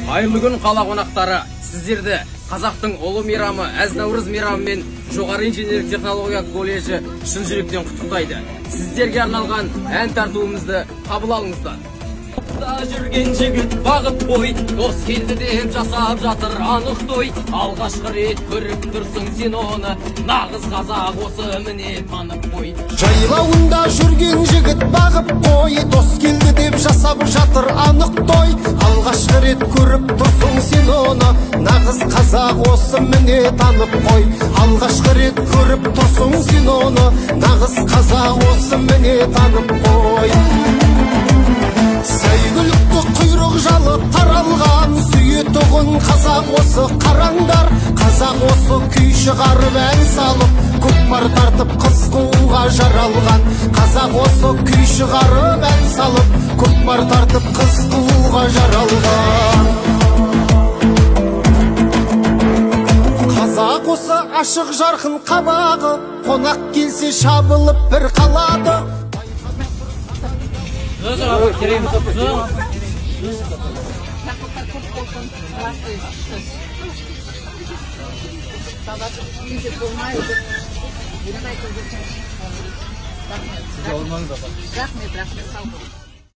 Қайырлы күн қала қонақтары, сіздерді қазақтың ұлы мейрамы Әз-Наурыз мейрамымен жоғары инженерлік технология колледжі шын жүректен құттықтайды. Сіздерге арналған ән тартуымызды қабыл алыңыздар. Жүрген жігіт бағып қой, дос келді деп жасап жатыр анық той. Алғашқы рет көріп тұрсың сен оны, нағыз қазақ осы міне танып қой. Жайлауында жүрген жігіт бағып қой, дос келді деп жасап жатыр анық той. Алғашқы рет көріп тұрсың сен оны, нағыз қазақ осы міне танып қой. Алғашқы рет көріп тұрсың сен оны, нағыз қазақ осы міне танып қой. Сәйгүлікті құйрық жалы таралған, сүйетұғын қазақ осы қараңдар. Қазақ осы күй шығарып ән салып, көкпар тартып қыз қууға жаралған. Қазақ осы күй шығарып ән салып, көкпар тартып қыз қууға жаралған. Қазақ осы ашық жарқын қабағы, қонақ келсе шабылып бір қалады. Рахмет, сау болыңыз.